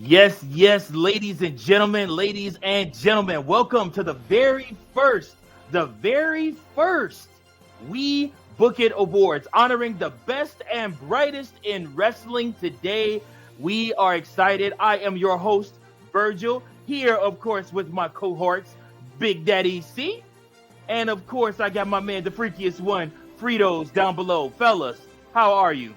Yes, ladies and gentlemen, welcome to the very first We Book It Awards, honoring the best and brightest in wrestling today. We are excited. I am your host, Virgil, here, of course, with my cohorts, Big Daddy C, and of course, I got my man, the freakiest one, Fritos, down below. Fellas, how are you?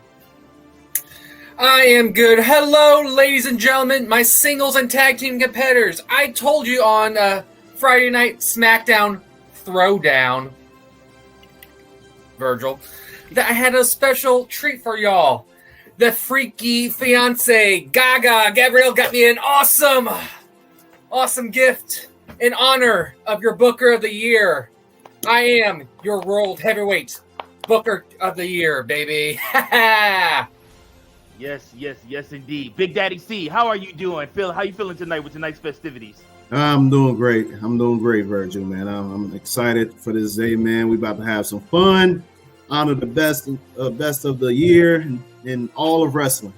I am good. Hello, ladies and gentlemen, my singles and tag team competitors. I told you on Friday Night SmackDown Throwdown, Virgil, that I had a special treat for y'all. The freaky fiance, Gabrielle, got me an awesome gift in honor of your Booker of the Year. I am your World Heavyweight Booker of the Year, baby. Yes, indeed. Big Daddy C, how are you doing? How you feeling tonight with tonight's festivities? I'm doing great, Virgil, man. I'm excited for this day, man. We about to have some fun, honor the best of the year in all of wrestling.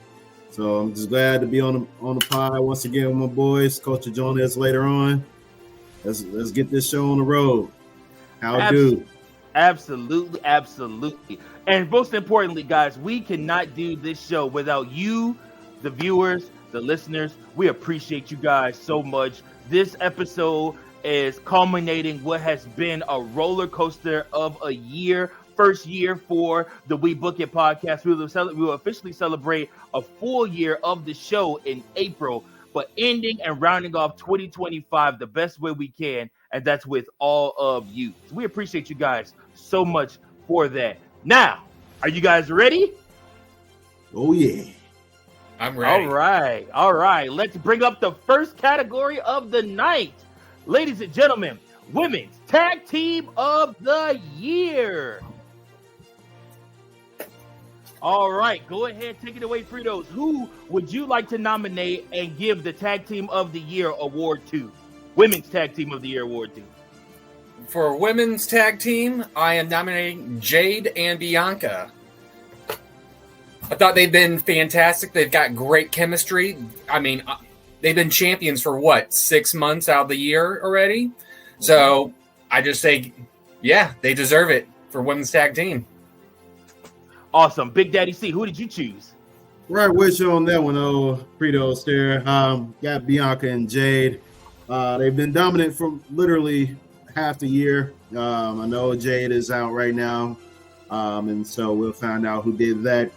So I'm just glad to be on the pod once again with my boys. Coach will join us later on. Let's get this show on the road. How do? Absolutely. And most importantly, guys, we cannot do this show without you, the viewers, the listeners. We appreciate you guys so much. This episode is culminating what has been a roller coaster of a year. First year for the We Book It podcast. We will officially celebrate a full year of the show in April, but ending and rounding off 2025 the best way we can, and that's with all of you. So we appreciate you guys so much for that. Now, are you guys ready? Oh, yeah. I'm ready. All right. Let's bring up the first category of the night. Ladies and gentlemen, Women's Tag Team of the Year. All right, go ahead, take it away, Fritos. Who would you like to nominate and give the Tag Team of the Year award to? Women's Tag Team of the Year award to? For Women's Tag Team, I am nominating Jade and Bianca. I thought they've been fantastic. They've got great chemistry. I mean, they've been champions for 6 months out of the year already. So I just say, yeah, they deserve it for Women's Tag Team. Awesome. Big Daddy C, who did you choose? Right with you on that one, Fritos there. Got Bianca and Jade. They've been dominant for literally half the year. I know Jade is out right now, and so we'll find out who did that.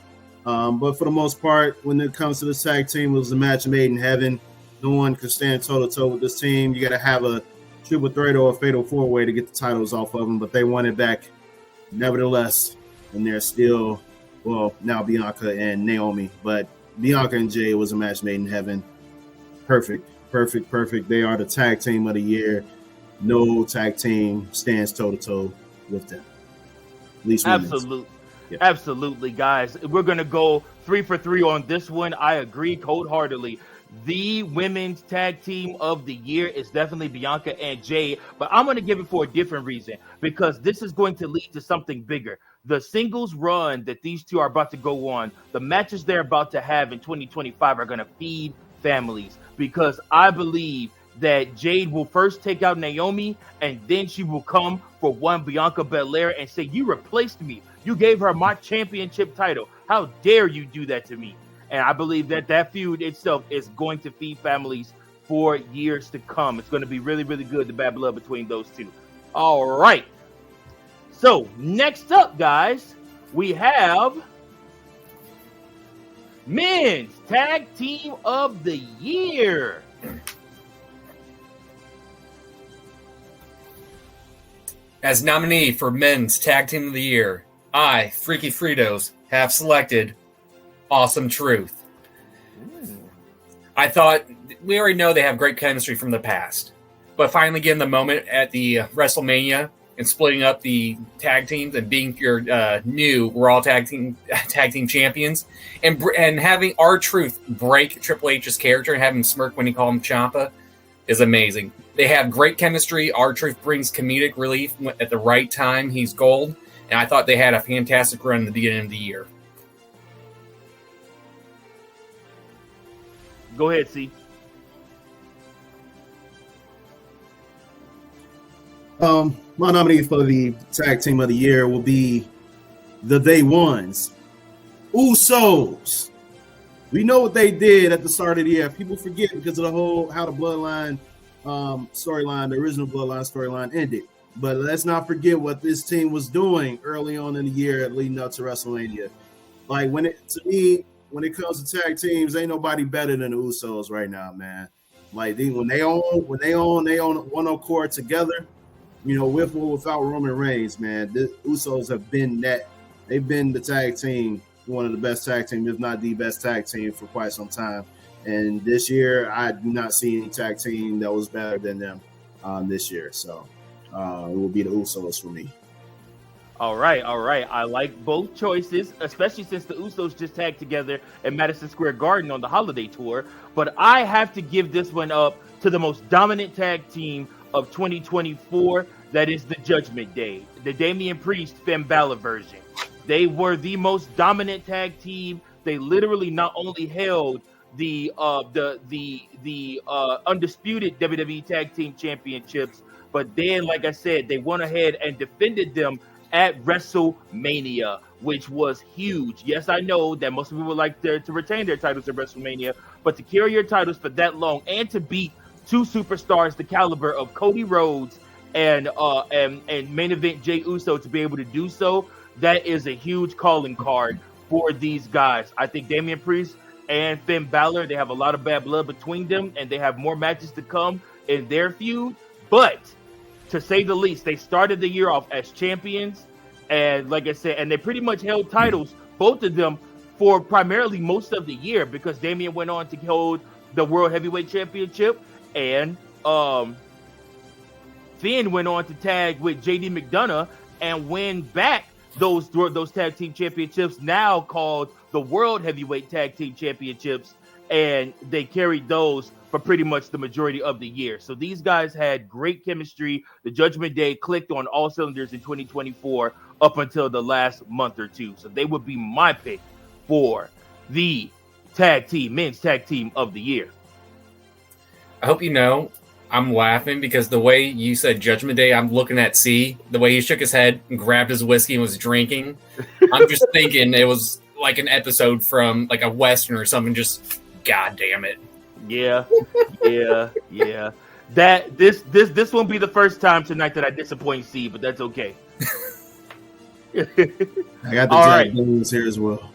But for the most part, when it comes to the tag team, it was a match made in heaven. No one could stand toe-to-toe with this team. You got to have a triple threat or a fatal four-way to get the titles off of them, but they won it back nevertheless, and they're still, now Bianca and Naomi, but Bianca and Jade was a match made in heaven. Perfect. They are the tag team of the year. No tag team stands toe-to-toe with them. At least Absolutely, guys. We're going to go 3 for 3 on this one. I agree wholeheartedly. The Women's Tag Team of the Year is definitely Bianca and Jade, but I'm going to give it for a different reason, because this is going to lead to something bigger. The singles run that these two are about to go on, the matches they're about to have in 2025 are going to feed families, because I believe that Jade will first take out Naomi, and then she will come for one Bianca Belair and say, you replaced me. You gave her my championship title. How dare you do that to me? And I believe that feud itself is going to feed families for years to come. It's going to be really, really good, the bad blood between those two. All right. So next up, guys, we have Men's Tag Team of the Year. As nominee for Men's Tag Team of the Year, I, Freaky Fritos, have selected Awesome Truth. I thought, we already know they have great chemistry from the past, but finally getting the moment at the WrestleMania and splitting up the tag teams and being your new Raw tag team champions, and having R-Truth break Triple H's character and have him smirk when he called him Ciampa is amazing. They have great chemistry. R-Truth brings comedic relief at the right time. He's gold. And I thought they had a fantastic run at the beginning of the year. Go ahead, C. My nominee for the tag team of the year will be the Day Ones, Usos. We know what they did at the start of the year. People forget because of the whole how the Bloodline storyline, the original Bloodline storyline ended. But let's not forget what this team was doing early on in the year leading up to WrestleMania. Like when it comes to tag teams, ain't nobody better than the Usos right now, man. Like when they on one accord together, with or without Roman Reigns, man. The Usos have been they've been the tag team, one of the best tag teams, if not the best tag team for quite some time. And this year, I do not see any tag team that was better than them this year. So it will be the Usos for me. All right. I like both choices, especially since the Usos just tagged together at Madison Square Garden on the holiday tour. But I have to give this one up to the most dominant tag team of 2024. That is the Judgment Day, the Damian Priest Finn Balor version. They were the most dominant tag team. They literally not only held the undisputed WWE Tag Team Championships, but then, like I said, they went ahead and defended them at WrestleMania, which was huge. Yes, I know that most people would like to retain their titles at WrestleMania, but to carry your titles for that long and to beat two superstars the caliber of Cody Rhodes and main event Jey Uso, to be able to do so, that is a huge calling card for these guys. I think Damian Priest and Finn Balor, they have a lot of bad blood between them, and they have more matches to come in their feud. But to say the least, they started the year off as champions, and like I said, and they pretty much held titles, both of them, for primarily most of the year, because Damian went on to hold the World Heavyweight Championship, and Finn went on to tag with JD McDonough and win back those tag team championships, now called the World Heavyweight Tag Team Championships, and they carried those for pretty much the majority of the year. So these guys had great chemistry. The Judgment Day clicked on all cylinders in 2024 up until the last month or two. So they would be my pick for the men's tag team of the year. I hope you know I'm laughing because the way you said Judgment Day, I'm looking at C, the way he shook his head and grabbed his whiskey and was drinking. I'm just thinking it was like an episode from like a Western or something. Just, God damn it. Yeah. That this won't be the first time tonight that I disappoint C, but that's okay. I got the Jack Daniels here as well.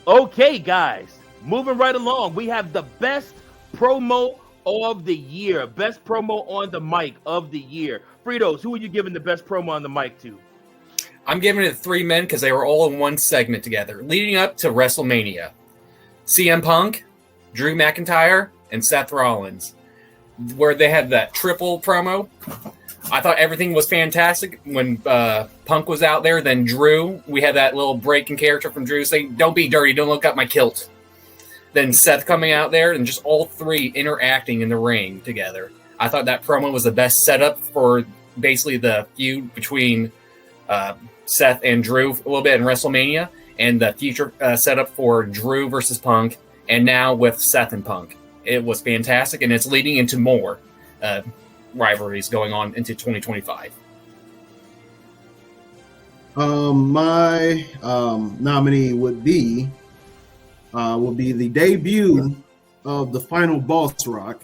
Okay, guys, moving right along. We have the best promo of the year, best promo on the mic of the year. Fritos, who are you giving the best promo on the mic to? I'm giving it 3 men because they were all in one segment together, leading up to WrestleMania. CM Punk, Drew McIntyre, and Seth Rollins, where they had that triple promo. I thought everything was fantastic when Punk was out there. Then Drew, we had that little break in character from Drew saying, "Don't be dirty, don't look up my kilt." Then Seth coming out there and just all three interacting in the ring together. I thought that promo was the best setup for basically the feud between Seth and Drew a little bit in WrestleMania, and the future setup for Drew versus Punk, and now with Seth and Punk. It was fantastic, and it's leading into more rivalries going on into 2025. My nominee would be the debut of the final Boss Rock.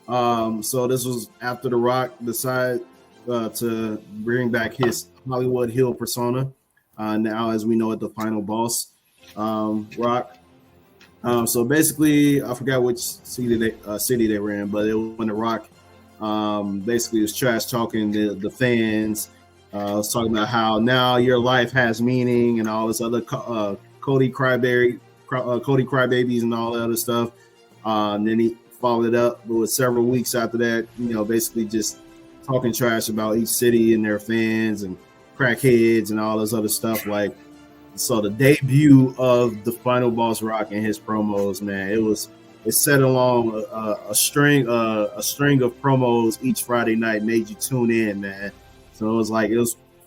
So this was after The Rock decided to bring back his Hollywood heel persona. Now, as we know it, the final Boss Rock. So basically, I forgot which city they were in, but it was when The Rock basically was trash talking the fans. Was talking about how now your life has meaning and all this other Cody Crybabies and all that other stuff. Then he followed it up with several weeks after that, basically just talking trash about each city and their fans and crackheads and all this other stuff. Like, so the debut of the final Boss Rock and his promos, man, it set along a string of promos each Friday night, made you tune in, man. So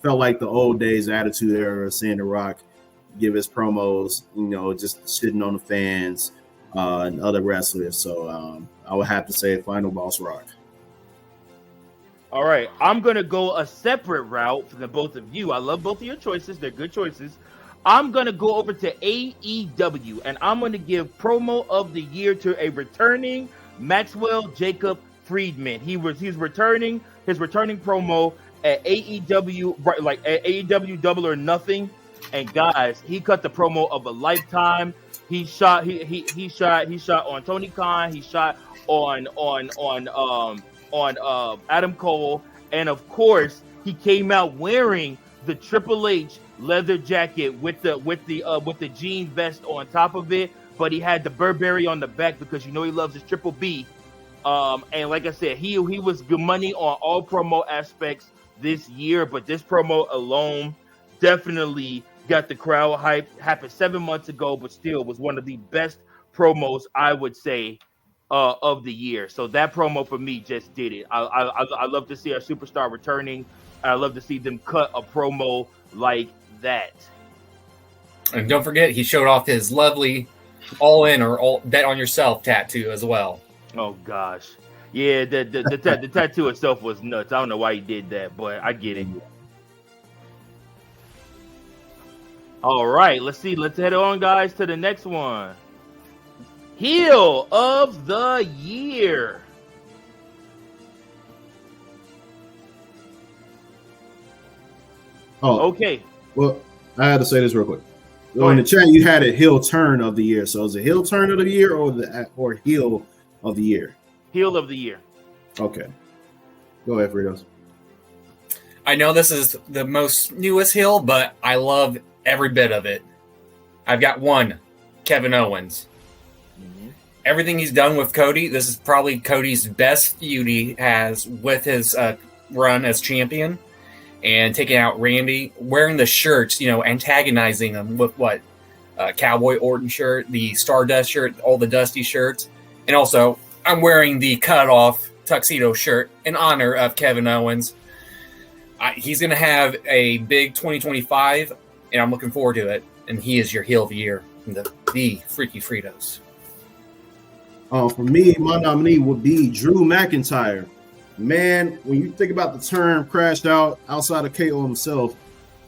felt like the old days Attitude Era, seeing The Rock give his promos, just shitting on the fans and other wrestlers. So I would have to say Final Boss Rock. All right, I'm gonna go a separate route from the both of you. I love both of your choices; they're good choices. I'm gonna go over to AEW, and I'm gonna give promo of the year to a returning Maxwell Jacob Friedman. He's returning his returning promo at AEW, right, like at AEW Double or Nothing. And guys, he cut the promo of a lifetime. He shot on Tony Khan. He shot on Adam Cole, and of course, he came out wearing the Triple H leather jacket with the jean vest on top of it. But he had the Burberry on the back because you know he loves his Triple B. And like I said, he was good money on all promo aspects this year, but this promo alone definitely got the crowd hyped. Happened 7 months ago, but still was one of the best promos, I would say, of the year. So that promo for me just did it. I love to see a superstar returning. I love to see them cut a promo like that. And don't forget, he showed off his lovely all in or all bet on yourself tattoo as well. Oh gosh, yeah, the tattoo itself was nuts. I don't know why he did that, but I get it. All right, let's head on, guys, to the next one. Heel of the year. Oh, okay. Well, I had to say this real quick. In the chat, you had a heel turn of the year. So is it heel turn of the year or heel of the year? Heel of the year. Okay. Go ahead, Fritos. I know this is the most newest heel, but I love every bit of it. I've got one, Kevin Owens. Mm-hmm. Everything he's done with Cody, this is probably Cody's best feud he has with his run as champion. And taking out Randy, wearing the shirts, antagonizing him with Cowboy Orton shirt, the Stardust shirt, all the Dusty shirts. And also, I'm wearing the cut-off tuxedo shirt in honor of Kevin Owens. He's going to have a big 2025, and I'm looking forward to it. And he is your heel of the year, the Freaky Fritos. For me, my nominee would be Drew McIntyre. Man, when you think about the term crashed out outside of KO himself,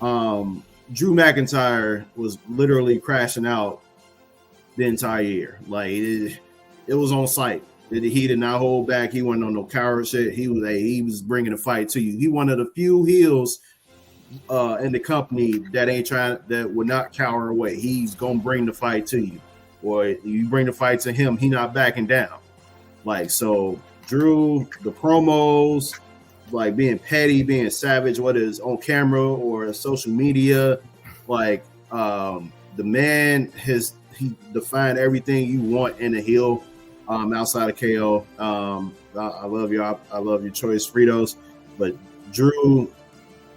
Drew McIntyre was literally crashing out the entire year. Like it was on sight. He did not hold back. He wasn't on no coward shit. He was bringing a fight to you. He one of the few heels in the company that would not cower away. He's gonna bring the fight to you, or you bring the fight to him. He not backing down. Like so. Drew, the promos, like being petty, being savage, whether it's on camera or social media, like the man he defined everything you want in a heel outside of KO. I love your choice, Fritos, but Drew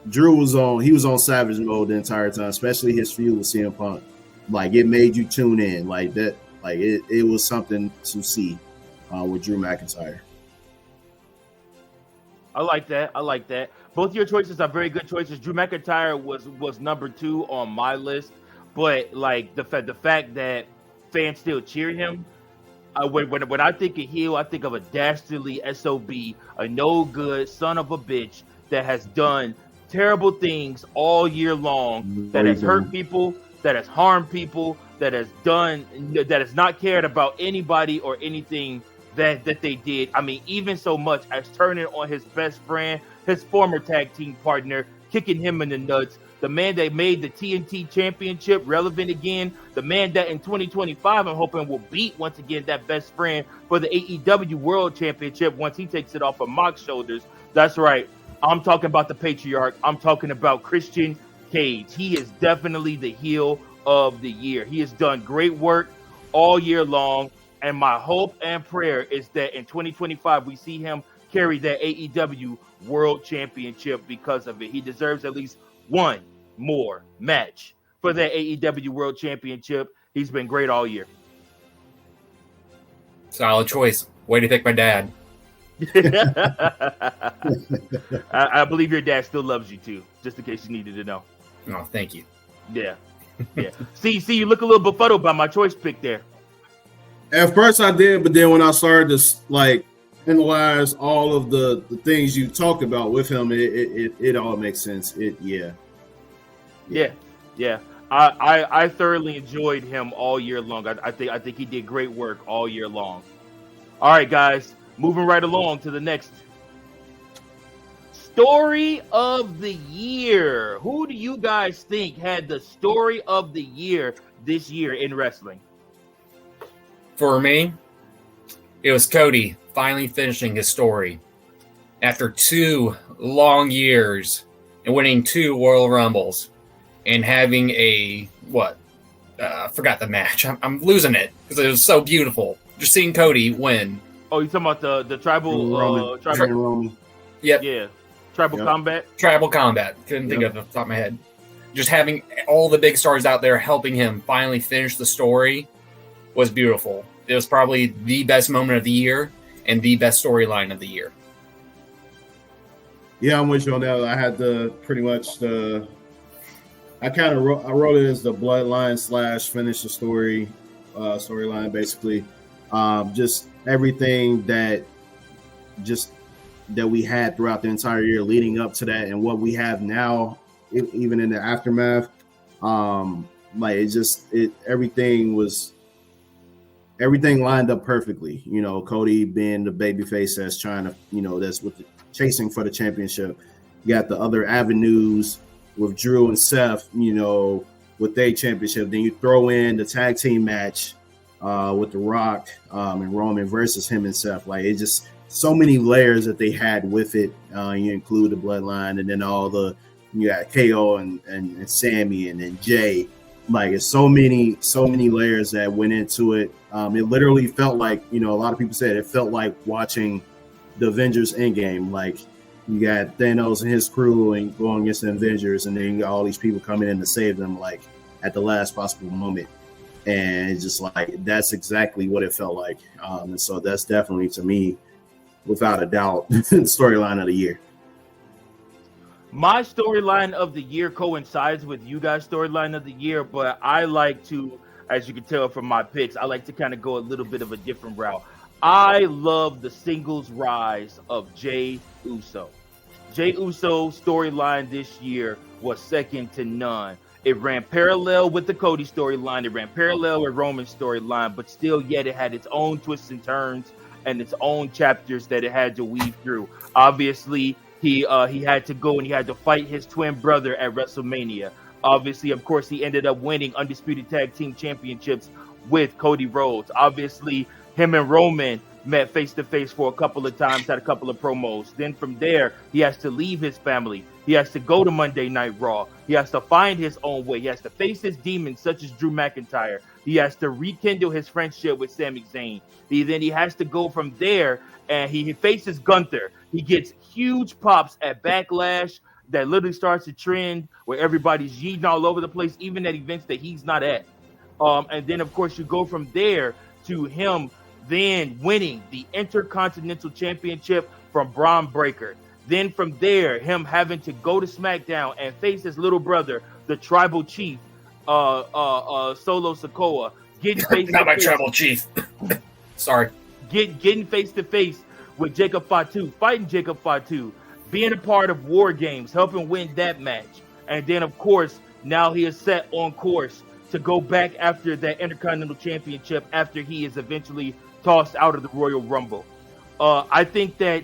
was on savage mode the entire time, especially his feud with CM Punk. Like it made you tune in like that. Like it was something to see with Drew McIntyre. I like that. Both your choices are very good choices. Drew McIntyre was number 2 on my list, but like the fact that fans still cheer him. When I think of heel, I think of a dastardly SOB, a no good son of a bitch that has done terrible things all year long, that has hurt people, that has harmed people, that has not cared about anybody or anything that they did. I mean, even so much as turning on his best friend, his former tag team partner, kicking him in the nuts, the man that made the TNT championship relevant again, the man that in 2025 I'm hoping will beat once again that best friend for the AEW World Championship once he takes it off of Mox's shoulders. That's right. I'm talking about the patriarch. I'm talking about Christian Cage. He is definitely the heel of the year. He has done great work all year long. And my hope and prayer is that in 2025, we see him carry that AEW World Championship because of it. He deserves at least one more match for that AEW World Championship. He's been great all year. Solid choice. Way to pick my dad. I believe your dad still loves you too, just in case you needed to know. Oh, thank you. Yeah. See, you look a little befuddled by my choice pick there. At first I did, but then when I started to like analyze all of the things you talked about with him, it all makes sense. Yeah. I thoroughly enjoyed him all year long. I think he did great work all year long. All right, guys, moving right along to the next story of the year. Who do you guys think had the story of the year this year in wrestling? For me, it was Cody finally finishing his story after 2 long years and winning 2 Royal Rumbles and having a forgot the match. I'm losing it because it was so beautiful. Just seeing Cody win. Oh, you talking about the tribal Roman. Yep. Yeah. Tribal combat. Tribal combat. Couldn't think of it off the top of my head. Just having all the big stars out there helping him finally finish the story was beautiful. It was probably the best moment of the year and the best storyline of the year. Yeah, I'm with you on that. I had I wrote it as the bloodline / finish the storyline, basically. Just everything that we had throughout the entire year leading up to that, and what we have now, even in the aftermath. Everything lined up perfectly. You know, Cody being the babyface that's trying to, that's chasing for the championship. You got the other avenues with Drew and Seth, with their championship. Then you throw in the tag team match with The Rock and Roman versus him and Seth. Like, it's just so many layers that they had with it. You include the bloodline, and then you got KO and Sammy and then Jay. Like, it's so many layers that went into it. It literally felt like, a lot of people said it felt like watching the Avengers Endgame. Like, you got Thanos and his crew and going against the Avengers, and then you got all these people coming in to save them, like, at the last possible moment. And it's just like, that's exactly what it felt like. And so that's definitely, to me, without a doubt, the storyline of the year. My storyline of the year coincides with you guys' storyline of the year, but I like to, as you can tell from my picks, I like to kind of go a little bit of a different route. I love the singles rise of Jey Uso. Jey Uso's storyline this year was second to none. It ran parallel with the Cody storyline. It ran parallel with Roman's storyline, but still yet it had its own twists and turns and its own chapters that it had to weave through. Obviously, he had to go and he had to fight his twin brother at WrestleMania. Obviously, of course, he ended up winning Undisputed Tag Team Championships with Cody Rhodes. Obviously, him and Roman met face-to-face for a couple of times, had a couple of promos. Then from there, he has to leave his family. He has to go to Monday Night Raw. He has to find his own way. He has to face his demons, such as Drew McIntyre. He has to rekindle his friendship with Sami Zayn. Then he has to go from there, and he faces Gunther. He gets huge pops at Backlash that literally starts a trend where everybody's yeeting all over the place, even at events that he's not at. And then, of course, you go from there to him then winning the Intercontinental Championship from Braun Breaker. Then from there, him having to go to SmackDown and face his little brother, the Tribal Chief, Solo Sikoa. Getting face not my Tribal Chief. Sorry. Getting face to face with Jacob Fatu, fighting Jacob Fatu, being a part of War Games, helping win that match. And then, of course, now he is set on course to go back after that Intercontinental Championship after he is eventually tossed out of the Royal Rumble. I think that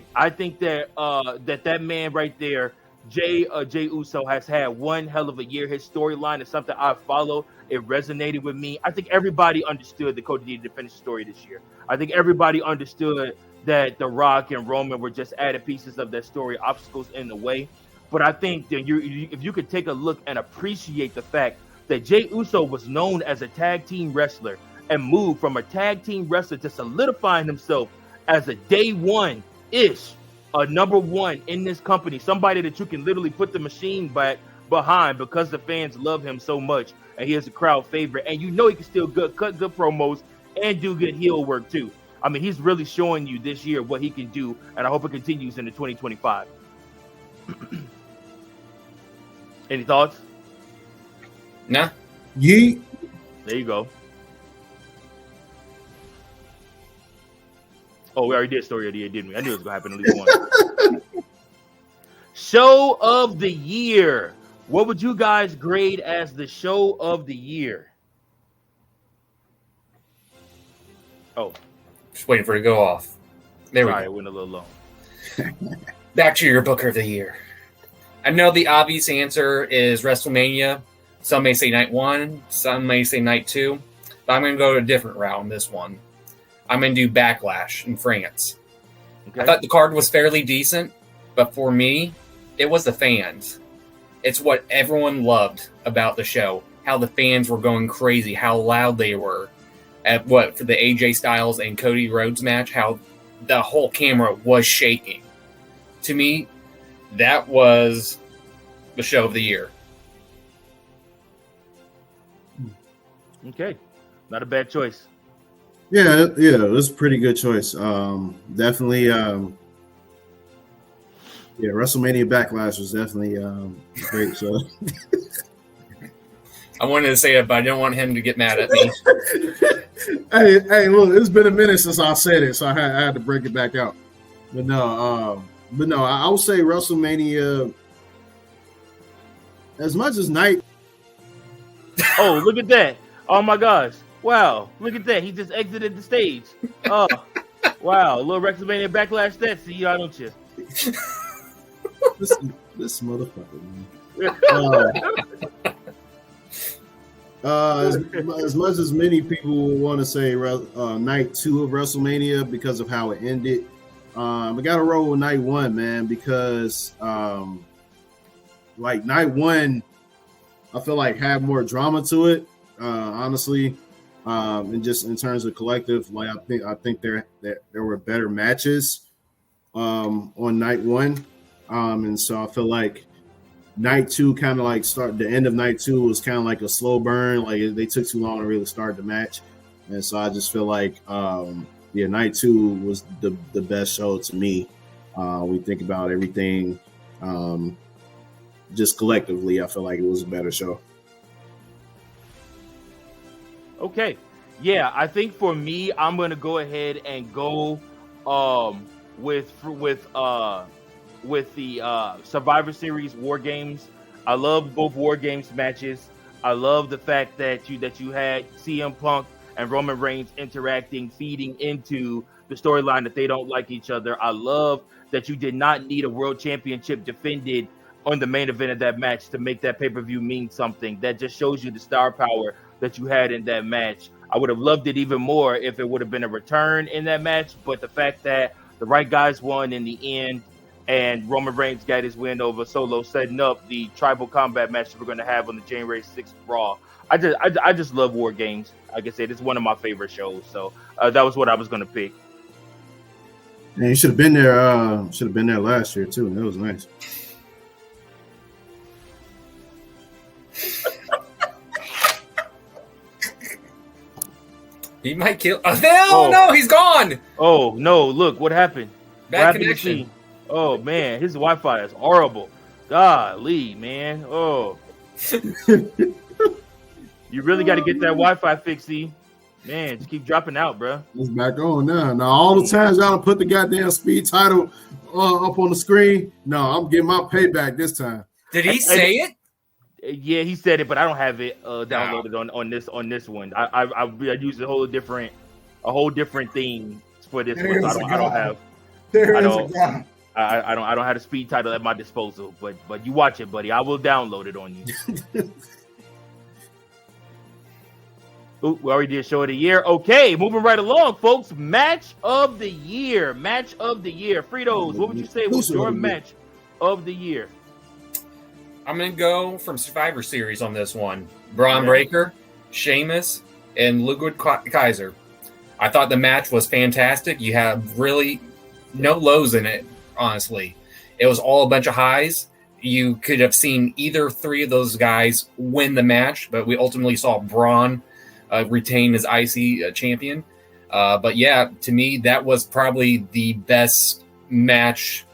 man right there, Jey Uso, has had one hell of a year. His storyline is something I follow. It resonated with me. I think everybody understood that Cody needed to finish the story this year. I think everybody understood that The Rock and Roman were just added pieces of that story, obstacles in the way. But I think that if you could take a look and appreciate the fact that Jey Uso was known as a tag team wrestler and moved from a tag team wrestler to solidifying himself as a day one-ish, a number one in this company, somebody that you can literally put the machine back behind because the fans love him so much, and he is a crowd favorite. And he can still cut good promos and do good heel work too. I mean, he's really showing you this year what he can do, and I hope it continues into 2025. Any thoughts? Nah. Yeet. There you go. Oh, we already did story of the year, didn't we? I knew it was gonna happen at least once. Show of the year. What would you guys grade as the show of the year? Oh, Just waiting for it to go off. There we sorry, go. I went a little long. Back to your Booker of the Year. I know the obvious answer is WrestleMania. Some may say night 1, some may say night 2, but I'm going to go a different route on this one. I'm going to do Backlash in France. Okay. I thought the card was fairly decent, but for me, it was the fans. It's what everyone loved about the show. How the fans were going crazy, how loud they were. For the AJ Styles and Cody Rhodes match, how the whole camera was shaking. To me, that was the show of the year. Okay, not a bad choice. Yeah, it was a pretty good choice. Definitely, WrestleMania Backlash was definitely great show. I wanted to say it, but I don't want him to get mad at me. hey, look, it's been a minute since I said it, so I had to break it back out. But no, I would say WrestleMania. As much as night. Oh, look at that! Oh my gosh! Wow, look at that! He just exited the stage. Oh, wow! A little WrestleMania Backlash. That see y'all, don't you? This motherfucker, man. As much as many people want to say night 2 of WrestleMania because of how it ended, we got to roll with night 1, man, because like night 1, I feel like had more drama to it, honestly, and just in terms of collective, like I think there were better matches on night 1, and so I feel like night 2 kind of like the end of night 2 was kind of like a slow burn. Like they took too long to really start the match. And so I just feel like, night 2 was the best show to me. We think about everything just collectively. I feel like it was a better show. Okay. Yeah, I think for me, I'm going to go ahead and go with the Survivor Series War Games. I love both War Games matches. I love the fact that you had CM Punk and Roman Reigns interacting, feeding into the storyline that they don't like each other. I love that you did not need a world championship defended on the main event of that match to make that pay-per-view mean something. That just shows you the star power that you had in that match. I would have loved it even more if it would have been a return in that match, but the fact that the right guys won in the end and Roman Reigns got his win over Solo, setting up the tribal combat match that we're going to have on the January 6th Raw. I just love War Games. Like I said, it's one of my favorite shows. So that was what I was going to pick. And you should have been there. Should have been there last year too. That was nice. He might kill. Oh, no, he's gone. Oh no! Look what happened. Bad connection. Oh man, his Wi-Fi is horrible. Golly, man. Oh, you really got to get that Wi-Fi fixed, see? Man, just keep dropping out, bro. It's back on now. Now all the times y'all put the goddamn speed title up on the screen. No, I'm getting my payback this time. Did he say it? Yeah, he said it, but I don't have it downloaded on this one. I used a whole different theme for this one. So I don't have. I don't have the speed title at my disposal, but you watch it, buddy. I will download it on you. Ooh, we already did show of the year. Okay, moving right along, folks. Match of the year. Fritos, what would you say was your match of the year? I'm going to go from Survivor Series on this one. Braun Breaker, Sheamus, and Ludwig Kaiser. I thought the match was fantastic. You have really no lows in it, honestly. It was all a bunch of highs. You could have seen either three of those guys win the match, but we ultimately saw Braun retain as IC champion. But yeah, to me, that was probably the best match.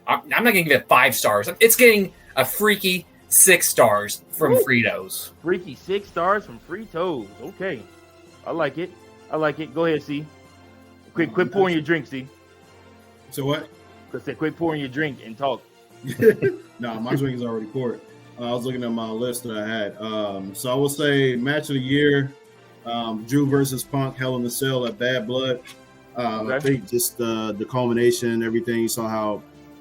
I'm not going to give it 5 stars. It's getting a freaky 6 stars from Fritos. Freaky 6 stars from Fritos. Okay. I like it. Go ahead, C. Quit pouring your drink, C. So what? Because they quit pouring your drink and talk. No, my drink is already poured. I was looking at my list that I had. So I will say match of the year, Drew versus Punk, Hell in a Cell at Bad Blood. I think just the culmination, everything. You saw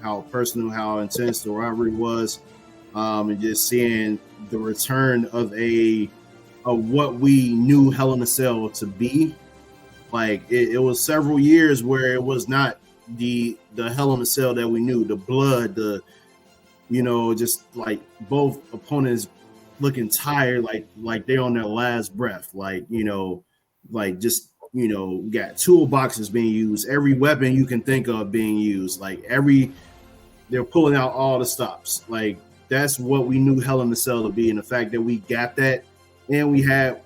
how personal, how intense the rivalry was, and just seeing the return of what we knew Hell in a Cell to be. Like it was several years where it was not the Hell in a Cell that we knew, the blood, just like both opponents looking tired, like they're on their last breath, got toolboxes being used, every weapon you can think of being used, they're pulling out all the stops. Like that's what we knew Hell in a Cell to be, and the fact that we got that, and we had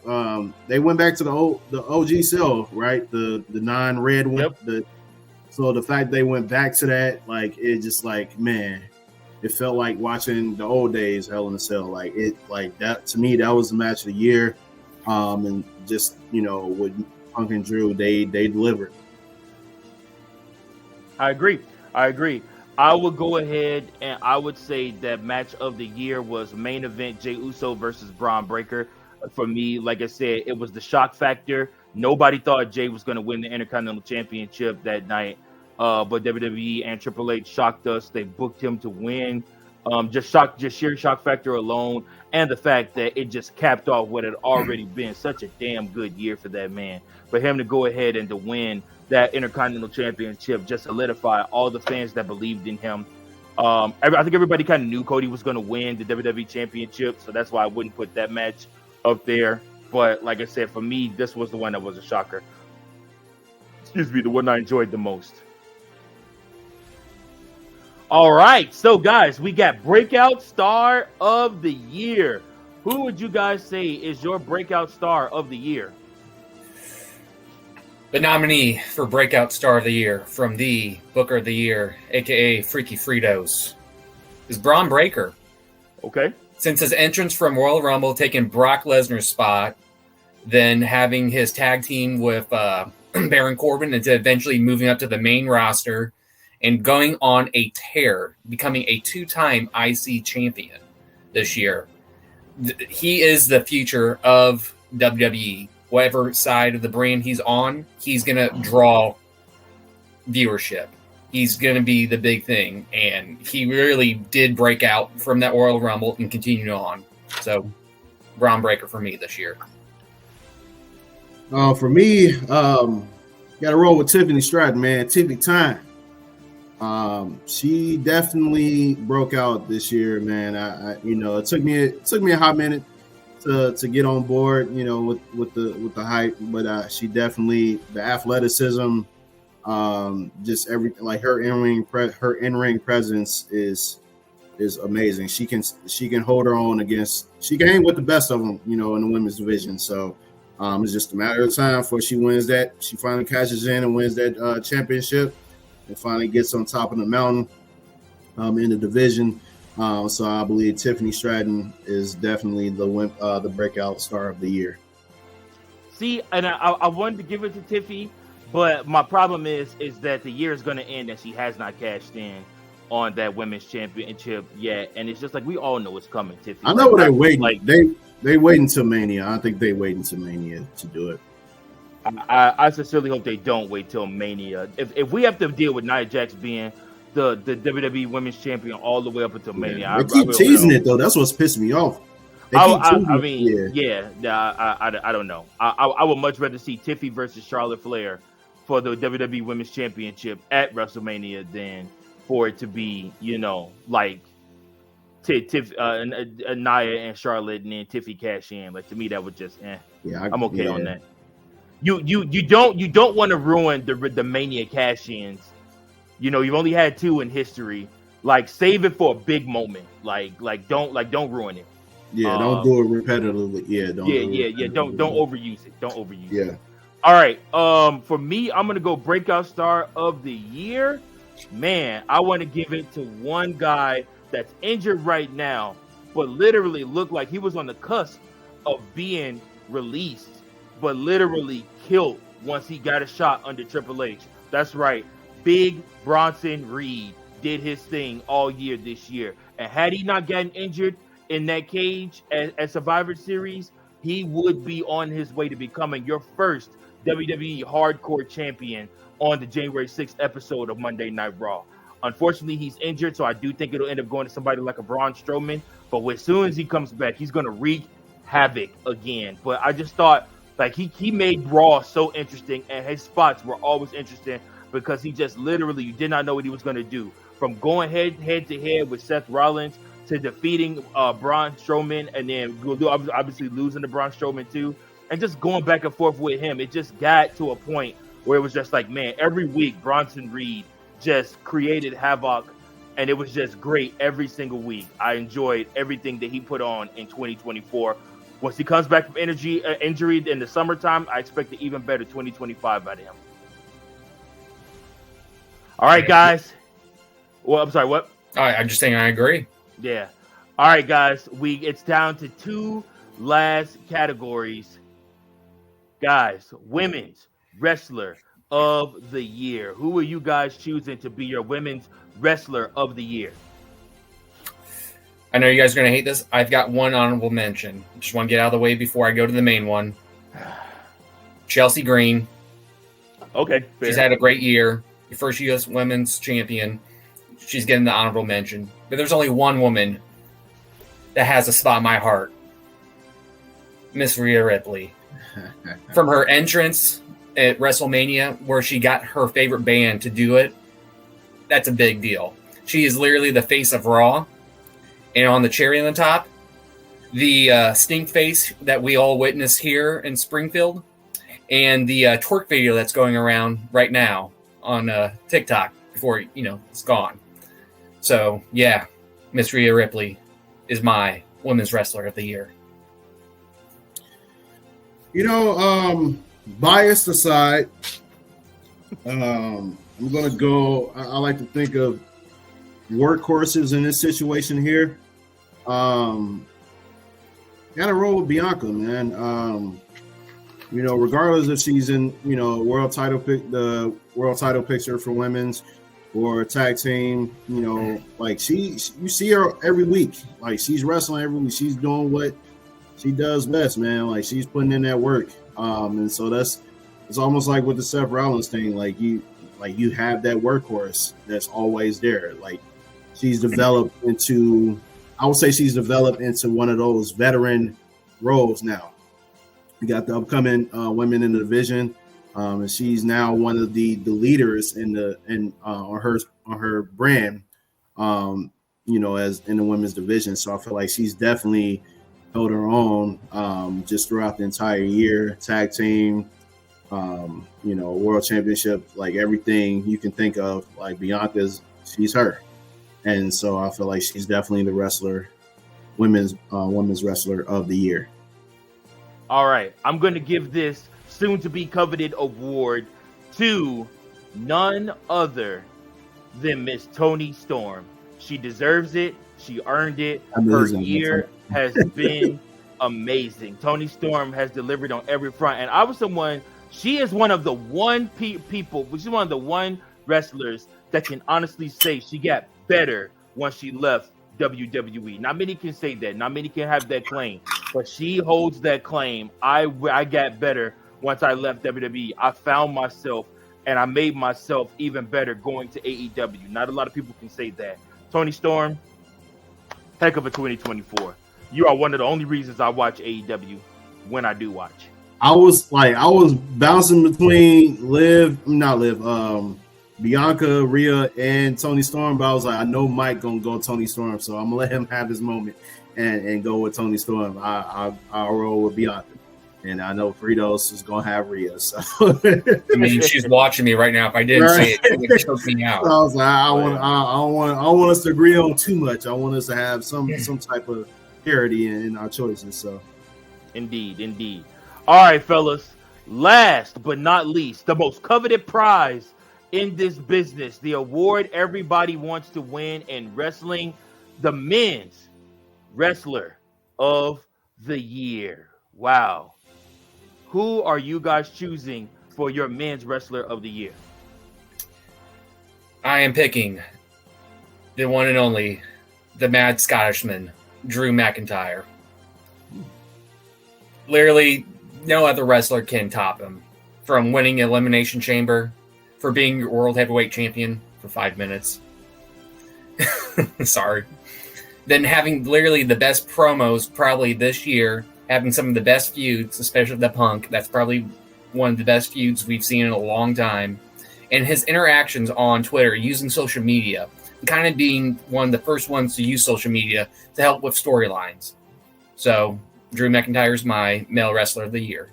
they went back to the OG cell, right? The non-red one. Yep. So the fact they went back to that, it just man, it felt like watching the old days Hell in a Cell. That to me, that was the match of the year. And just with Punk and Drew, they delivered. I agree. I would go ahead and I would say that match of the year was main event Jey Uso versus Braun Breaker. For me, like I said, it was the shock factor. Nobody thought Jey was going to win the Intercontinental Championship that night, but WWE and Triple H shocked us. They booked him to win. Just sheer shock factor alone, and the fact that it just capped off what had already been such a damn good year for that man. For him to go ahead and to win that Intercontinental Championship just solidify all the fans that believed in him. I think everybody kind of knew Cody was going to win the WWE Championship, so that's why I wouldn't put that match up there. But like I said, for me, this was the one that was a shocker. Excuse me, the one I enjoyed the most. All right, so guys, we got Breakout Star of the Year. Who would you guys say is your Breakout Star of the Year? The nominee for Breakout Star of the Year from the Booker of the Year, a.k.a. Freaky Fritos, is Braun Breaker. Okay. Since his entrance from Royal Rumble, taking Brock Lesnar's spot, then having his tag team with Baron Corbin, and eventually moving up to the main roster and going on a tear, becoming a 2-time IC champion this year. He is the future of WWE. Whatever side of the brand he's on, he's going to draw viewership. He's going to be the big thing. And he really did break out from that Royal Rumble and continue on. So, Braun Breaker for me this year. For me, got to roll with Tiffany Stratton, man. Tiffany time. She definitely broke out this year, man. It took me a hot minute to get on board, with the hype, but she definitely, the athleticism, just everything, like her in-ring presence is amazing. She can hold her own she can hang with the best of them, in the women's division. So it's just a matter of time before she finally cashes in and wins that championship and finally gets on top of the mountain in the division. So I believe Tiffany Stratton is definitely the breakout star of the year. See, and I wanted to give it to Tiffy, but my problem is that the year is going to end and she has not cashed in on that women's championship yet, and it's just like we all know it's coming, Tiffy. I know they're waiting. They wait until Mania. I think they wait until Mania to do it. I sincerely hope they don't wait till Mania. If we have to deal with Nia Jax being the WWE Women's Champion all the way up until Mania, they keep teasing it though. That's what's pissing me off. I don't know. I would much rather see Tiffy versus Charlotte Flair for the WWE Women's Championship at WrestleMania than for it to be, like Nia and Charlotte and then Tiffy cash in. Like, to me, that would just I'm okay on that. You don't want to ruin the Mania cash-ins. You've only had 2 in history. Like, save it for a big moment. Like don't ruin it. Yeah, don't do it repetitively. Yeah, don't overuse it. Don't overuse it. Yeah. All right. For me, I'm gonna go breakout star of the year. Man, I want to give it to one guy that's injured right now, but literally looked like he was on the cusp of being released, but literally killed once he got a shot under Triple H. That's right. Big Bronson Reed did his thing all year this year. And had he not gotten injured in that cage at Survivor Series, he would be on his way to becoming your first WWE Hardcore Champion on the January 6th episode of Monday Night Raw. Unfortunately, he's injured, so I do think it'll end up going to somebody like a Braun Strowman. But as soon as he comes back, he's going to wreak havoc again. But I just thought, like, he made Raw so interesting, and his spots were always interesting because he just literally, you did not know what he was going to do. From going head to head with Seth Rollins to defeating Braun Strowman, and then obviously losing to Braun Strowman too, and just going back and forth with him. It just got to a point where it was just like, man, every week Bronson Reed just created havoc, and it was just great every single week. I enjoyed everything that he put on in 2024. Once he comes back from injury in the summertime, I expect an even better 2025 out of him. All right, guys. Well, I'm sorry, what? I'm just saying I agree. Yeah. All right, guys. It's down to two last categories. Guys, women's wrestler of the year. Who are you guys choosing to be your women's wrestler of the year? I know you guys are going to hate this. I've got one honorable mention. Just want to get out of the way before I go to the main one. Chelsea Green. Okay. Fair. She's had a great year. Your first U.S. women's champion. She's getting the honorable mention. But there's only one woman that has a spot in my heart. Miss Rhea Ripley. From her entrance at WrestleMania, where she got her favorite band to do it, that's a big deal. She is literally the face of Raw. And on the cherry on the top, the stink face that we all witness here in Springfield, and the twerk video that's going around right now on TikTok before it's gone. So yeah, Miss Rhea Ripley is my women's wrestler of the year. Biased aside, I'm gonna go. I like to think of workhorses in this situation here. Gotta roll with Bianca, man. Regardless if she's in, world title picture for women's or tag team, like you see her every week. Like she's wrestling every week. She's doing what she does best, man. Like she's putting in that work. And so it's almost like with the Seth Rollins thing. Like you have that workhorse that's always there. Like she's developed into, I would say she's developed into one of those veteran roles now. We got the upcoming women in the division, and she's now one of the leaders on her brand, as in the women's division. So I feel like she's definitely held her own just throughout the entire year. Tag team, world championship, like everything you can think of. Like Bianca's, she's her, and so I feel like she's definitely the women's wrestler of the year. All right, I'm going to give this soon-to-be coveted award to none other than Miss Toni Storm. She deserves it. She earned it. Her year has been amazing. Toni Storm has delivered on every front. And she is one of the she's one of the one wrestlers that can honestly say she got better once she left WWE. Not many can say that. Not many can have that claim. But she holds that claim. I got better once I left WWE. I found myself and I made myself even better going to AEW. Not a lot of people can say that. Toni Storm, heck of a 2024. You are one of the only reasons I watch AEW when I do watch. I was bouncing between Bianca, Rhea, and Toni Storm, but I was like, I know Mike gonna go Toni Storm, so I'm gonna let him have his moment and go with Toni Storm. I'll roll with Bianca, and I know Fritos is gonna have Rhea. So I mean, she's watching me right now. If I didn't say it would choke me out. So I was like, I don't want us to agree on too much. I want us to have some type of parity in our choices. So, indeed. All right, fellas. Last but not least, the most coveted prize in this business, the award everybody wants to win in wrestling, the men's wrestler of the year. Wow. Who are you guys choosing for your men's wrestler of the year? I am picking the one and only, the Mad Scottishman, Drew McIntyre. Literally, no other wrestler can top him. From winning Elimination Chamber, for being World Heavyweight Champion for 5 minutes. Sorry. Then having literally the best promos probably this year, having some of the best feuds, especially the Punk. That's probably one of the best feuds we've seen in a long time. And his interactions on Twitter, using social media, kind of being one of the first ones to use social media to help with storylines. So, Drew McIntyre is my male wrestler of the year.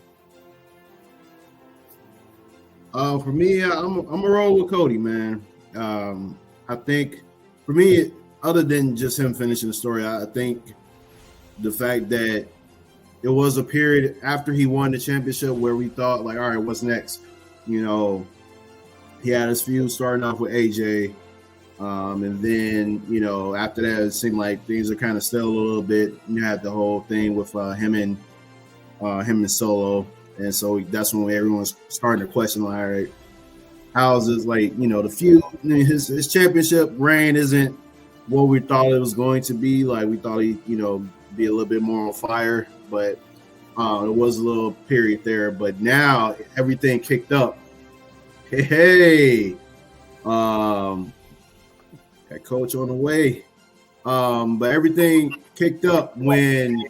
For me, I'm a roll with Cody, man. I think for me, other than just him finishing the story, I think the fact that it was a period after he won the championship where we thought, like, all right, what's next? You know, he had his feud starting off with AJ. And then, you know, after that, it seemed like things are kind of still a little bit. You had the whole thing with him and Solo. And so that's when everyone's starting to question, like, all right, how is this, like, you know, the feud, his championship reign isn't what we thought it was going to be. Like, we thought he'd, you know, be a little bit more on fire, but it was a little period there. But now everything kicked up. Hey, got Coach on the way. But everything kicked up when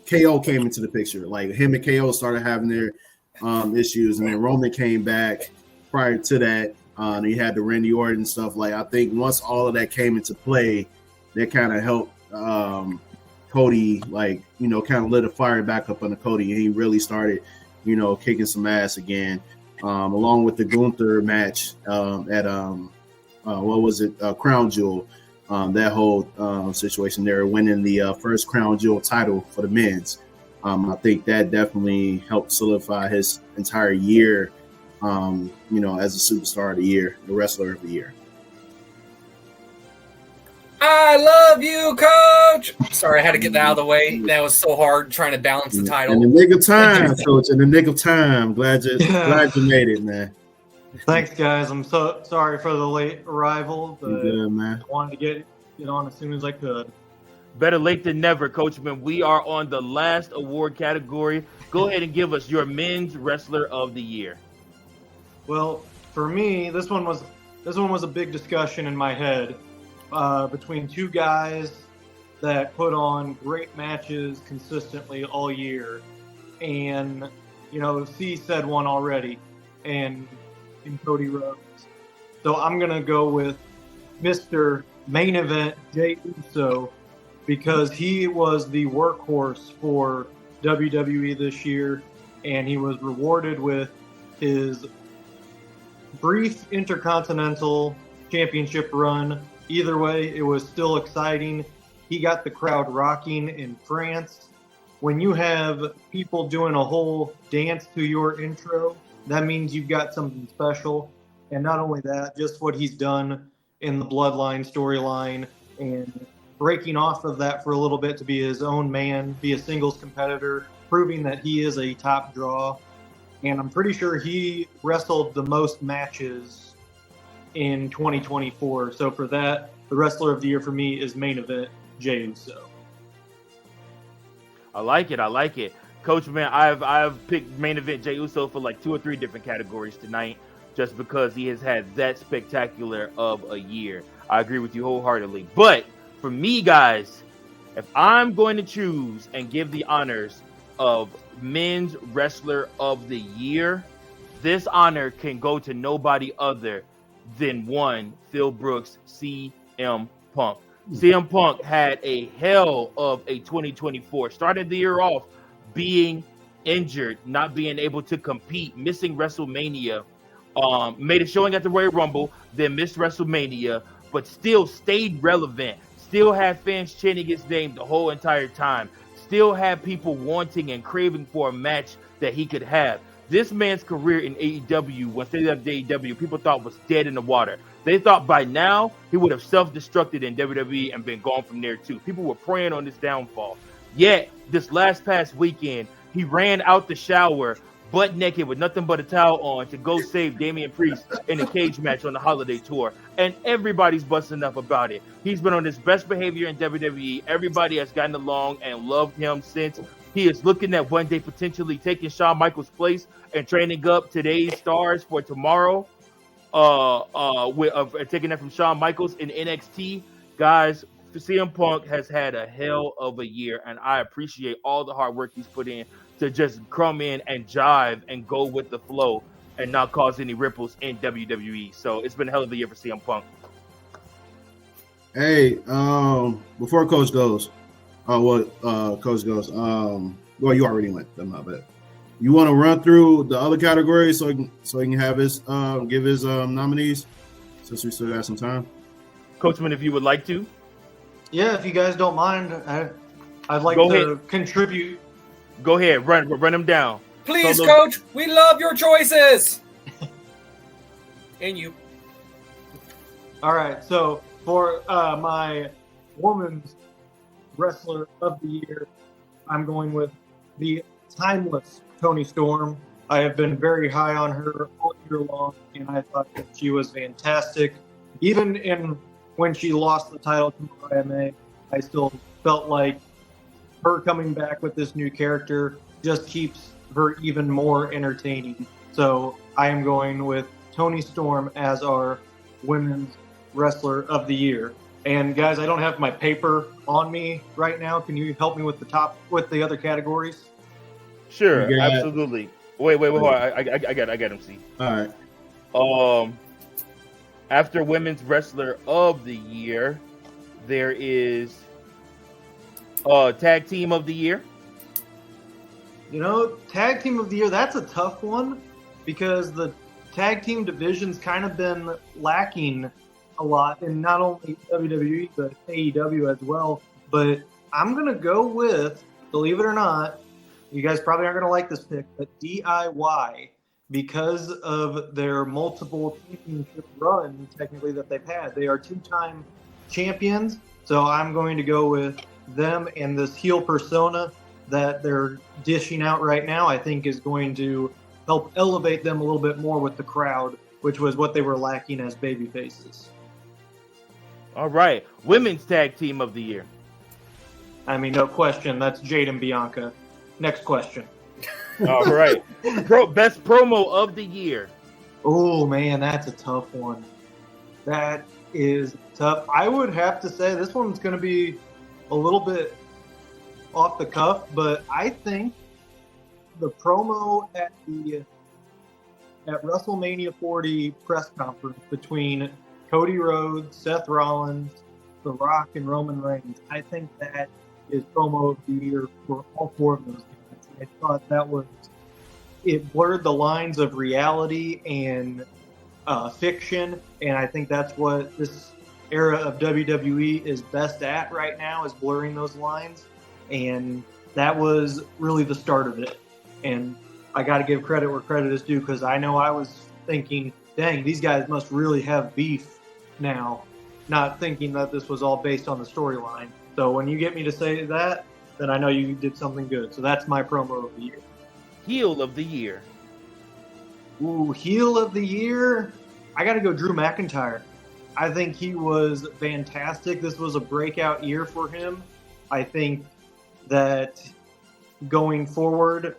KO came into the picture. Like, him and KO started having their issues, and then Roman came back prior to that. And he had the Randy Orton stuff. Like, I think once all of that came into play, that kind of helped Cody, like, you know, kind of lit a fire back up under Cody, and he really started, you know, kicking some ass again. Along with the Gunther match at Crown Jewel. That whole situation there, winning the first Crown Jewel title for the men's. I think that definitely helped solidify his entire year, you know, as a superstar of the year, the wrestler of the year. I love you, Coach. Sorry, I had to get that out of the way. That was so hard trying to balance the title. In the nick of time, Coach. In the nick of time. Glad you made it, man. Thanks, guys. I'm so sorry for the late arrival, but good, man. I wanted to get on as soon as I could. Better late than never, Coachman. We are on the last award category. Go ahead and give us your men's wrestler of the year. Well, for me, this one was a big discussion in my head between two guys that put on great matches consistently all year, and you know, C said one already, and in Cody Rhodes. So I'm gonna go with Mr. Main Event Jey Uso, because he was the workhorse for WWE this year, and he was rewarded with his brief Intercontinental Championship run. Either way, it was still exciting. He got the crowd rocking in France. When you have people doing a whole dance to your intro, that means you've got something special. And not only that, just what he's done in the Bloodline storyline and breaking off of that for a little bit to be his own man, be a singles competitor, proving that he is a top draw. And I'm pretty sure he wrestled the most matches in 2024. So for that, the wrestler of the year for me is Main Event Jey Uso. I like it. Coach, man, I've picked Main Event Jey Uso for like 2 or 3 different categories tonight, just because he has had that spectacular of a year. I agree with you wholeheartedly. But for me, guys, if I'm going to choose and give the honors of men's wrestler of the year, this honor can go to nobody other than one Phil Brooks, CM Punk. CM Punk had a hell of a 2024. Started the year off being injured, not being able to compete, missing WrestleMania, made a showing at the Royal Rumble, then missed WrestleMania, but still stayed relevant, still had fans chanting his name the whole entire time, still had people wanting and craving for a match that he could have. This man's career in AEW, once they left AEW, people thought was dead in the water. They thought by now he would have self-destructed in WWE and been gone from there too. People were preying on his downfall. Yet, this past weekend, he ran out the shower butt naked with nothing but a towel on to go save Damian Priest in a cage match on the Holiday Tour. And everybody's busting up about it. He's been on his best behavior in WWE. Everybody has gotten along and loved him since. He is looking at one day potentially taking Shawn Michaels' place and training up today's stars for tomorrow. Taking that from Shawn Michaels in NXT. Guys, CM Punk has had a hell of a year, and I appreciate all the hard work he's put in to just come in and jive and go with the flow and not cause any ripples in WWE. So it's been a hell of a year for CM Punk. Hey, before Coach goes, Coach goes, well, you already went. I'm not bad. You want to run through the other categories so he can have his give his nominees since we still got some time. Coachman, if you would like to. Yeah, if you guys don't mind, I'd like Go to ahead. contribute. Go ahead, run them down. Please, So Coach, we love your choices. And you. All right, so for my woman's wrestler of the year, I'm going with the timeless Toni Storm. I have been very high on her all year long, and I thought that she was fantastic. Even when she lost the title to Mariah May, I still felt like her coming back with this new character just keeps her even more entertaining. So I am going with Toni Storm as our women's wrestler of the year. And guys, I don't have my paper on me right now. Can you help me with the other categories? Sure, You got- absolutely. Wait, hold on. I got him. See. All right. After women's wrestler of the year, there is tag team of the year. You know, tag team of the year, that's a tough one because the tag team division's kind of been lacking a lot in not only WWE, but AEW as well. But I'm going to go with, believe it or not, you guys probably aren't going to like this pick, but DIY, because of their multiple championship runs, technically, that they've had. They are two-time champions, so I'm going to go with them, and this heel persona that they're dishing out right now, I think is going to help elevate them a little bit more with the crowd, which was what they were lacking as baby faces. All right, women's tag team of the year. I mean, no question, that's Jade and Bianca. Next question. All right, best promo of the year. Oh, man, that's a tough one. That is tough. I would have to say this one's going to be a little bit off the cuff, but I think the promo at WrestleMania 40 press conference between Cody Rhodes, Seth Rollins, The Rock, and Roman Reigns, I think that is promo of the year for all four of those guys. I thought it blurred the lines of reality and fiction, and I think that's what this era of WWE is best at right now, is blurring those lines, and that was really the start of it. And I got to give credit where credit is due, because I know I was thinking, dang, these guys must really have beef now, not thinking that this was all based on the storyline. So when you get me to say that, then I know you did something good. So that's my promo of the year. Heel of the year. Ooh, heel of the year. I got to go Drew McIntyre. I think he was fantastic. This was a breakout year for him. I think that going forward,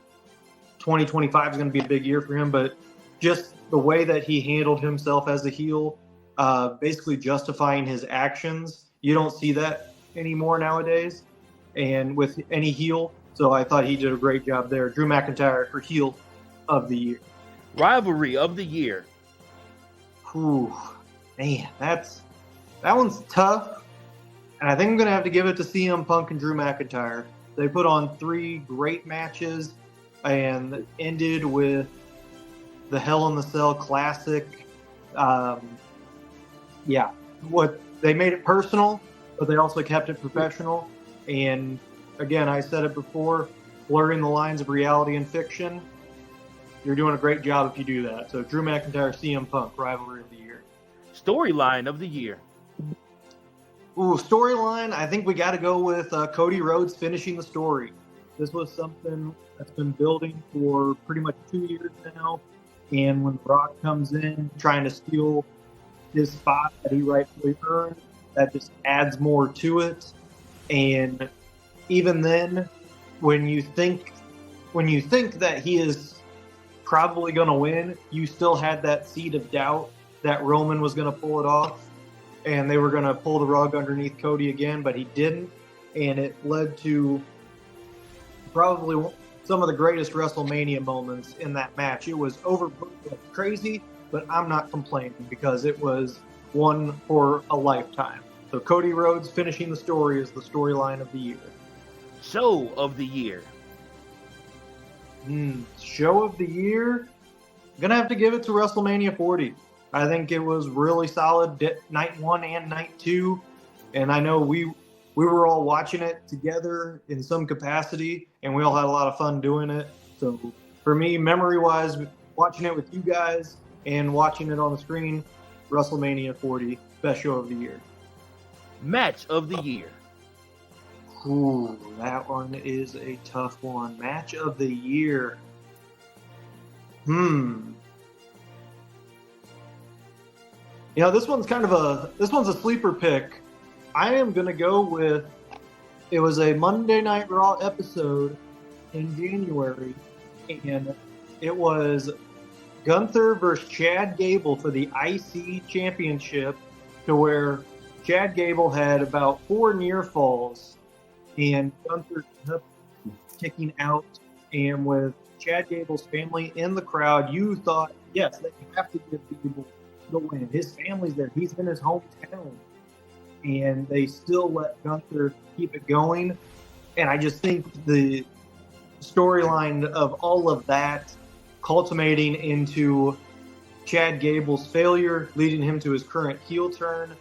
2025 is going to be a big year for him, but just the way that he handled himself as a heel, basically justifying his actions, you don't see that anymore nowadays, and with any heel. So I thought he did a great job there. Drew McIntyre for heel of the year. Rivalry of the year. Ooh, man, that one's tough. And I think I'm going to have to give it to CM Punk and Drew McIntyre. They put on 3 great matches and ended with the Hell in the Cell Classic. What they made it personal, but they also kept it professional. And again, I said it before, blurring the lines of reality and fiction. You're doing a great job if you do that. So Drew McIntyre, CM Punk, rivalry of the year. Storyline of the year. Ooh, storyline. I think we got to go with Cody Rhodes finishing the story. This was something that's been building for pretty much 2 years now. And when The Rock comes in trying to steal his spot that he rightfully earned, that just adds more to it. And even then, when you think that he is probably going to win, you still had that seed of doubt that Roman was going to pull it off, and they were going to pull the rug underneath Cody again, but he didn't, and it led to probably some of the greatest WrestleMania moments in that match. It was overbooked like crazy, but I'm not complaining because it was one for a lifetime. So Cody Rhodes finishing the story is the storyline of the year. Show of the year. Show of the year? I'm going to have to give it to WrestleMania 40. I think it was really solid night 1 and night 2. And I know we were all watching it together in some capacity, and we all had a lot of fun doing it. So for me, memory-wise, watching it with you guys and watching it on the screen, WrestleMania 40, best show of the year. Match of the year. Ooh, that one is a tough one. Match of the year. You know, this one's a sleeper pick. I am gonna go with, it was a Monday Night Raw episode in January, and it was Gunther versus Chad Gable for the IC Championship, to where Chad Gable had about 4 near falls, and Gunther ended up kicking out. And with Chad Gable's family in the crowd, you thought, yes, they have to give Gable the win. His family's there. He's in his hometown. And they still let Gunther keep it going. And I just think the storyline of all of that culminating into Chad Gable's failure, leading him to his current heel turn,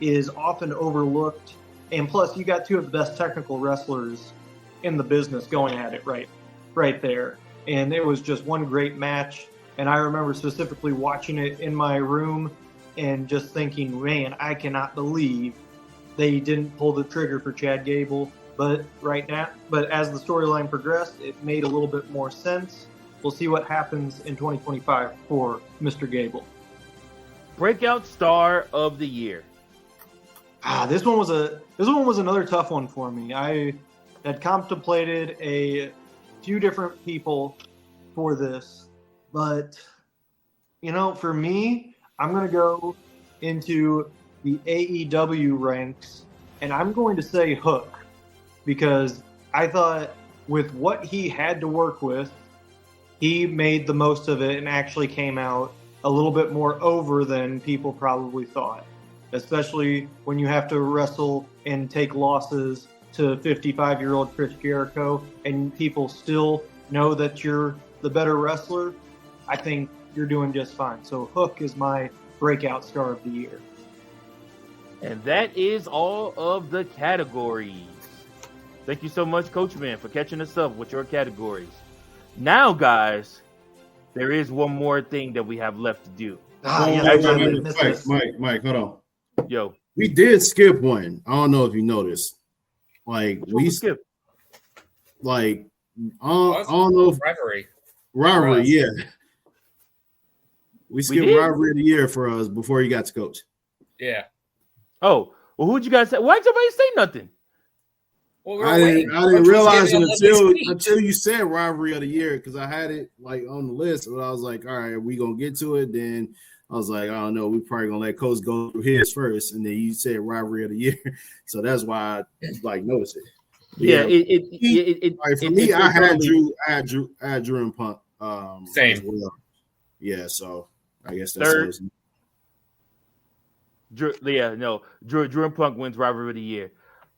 is often overlooked. And plus, you got 2 of the best technical wrestlers in the business going at it right there. And it was just one great match. And I remember specifically watching it in my room and just thinking, man, I cannot believe they didn't pull the trigger for Chad Gable. But as the storyline progressed, it made a little bit more sense. We'll see what happens in 2025 for Mr. Gable. Breakout star of the year. This one was another tough one for me. I had contemplated a few different people for this, but you know, for me, I'm going to go into the AEW ranks, and I'm going to say Hook, because I thought with what he had to work with, he made the most of it and actually came out a little bit more over than people probably thought, especially when you have to wrestle and take losses to 55-year-old Chris Jericho, and people still know that you're the better wrestler. I think you're doing just fine. So Hook is my breakout star of the year. And that is all of the categories. Thank you so much, Coach Man, for catching us up with your categories. Now, guys, there is one more thing that we have left to do. Mike, hold on. Yo. We did skip one. I don't know if you noticed. Like, we skipped. Like, I don't know if rivalry, yeah. We skipped rivalry of the year for us before you got to coach. Yeah. Oh, well, who'd you guys say? Why didn't somebody say nothing? Well, I didn't realize it until you said rivalry of the year, because I had it like on the list, and I was like, all right, we gonna get to it. Then I was like, I don't know, we probably gonna let Coach go through his first, and then you said rivalry of the year, so that's why I like noticed it. For me, I had Drew and Punk. Same. As well. Yeah, so I guess that's third. Drew and Punk wins rivalry of the year.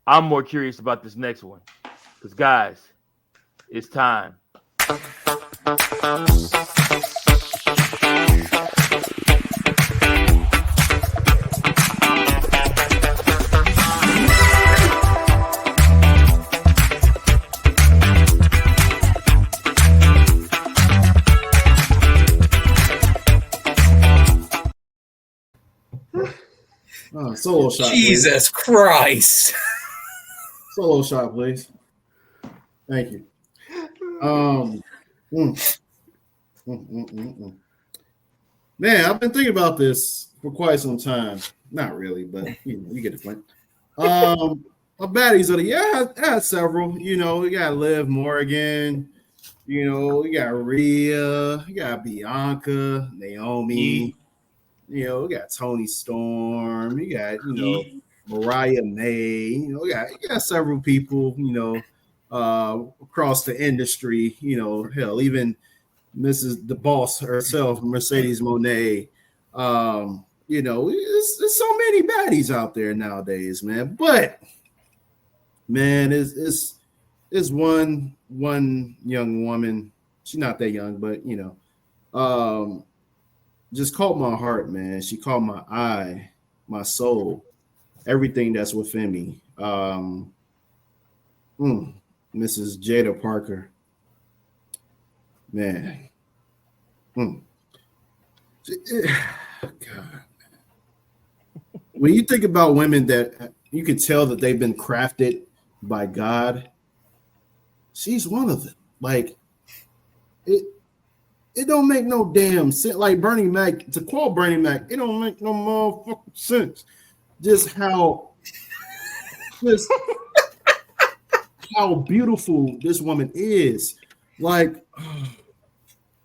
I'm more curious about this next one, because guys, it's time. Solo shot. Jesus please. Christ. Solo shot, please. Thank you. mm, mm, mm. Man, I've been thinking about this for quite some time. Not really, but you get the point. My baddies of the year, I had several. We got Liv Morgan. We got Rhea. We got Bianca, Naomi. We got Tony Storm. We got Mariah May. We got several people. Across the industry. Hell, even Mrs. The Boss herself, Mercedes Moné. There's so many baddies out there nowadays, man. But man, it's one young woman. She's not that young, but just caught my heart, man. She caught my eye, my soul, everything that's within me. Mrs. Jada Parker. Man. God. When you think about women that you can tell that they've been crafted by God, she's one of them. Like, it don't make no damn sense. Like Bernie Mac, to quote Bernie Mac, it don't make no motherfucking sense. Just how beautiful this woman is. Like,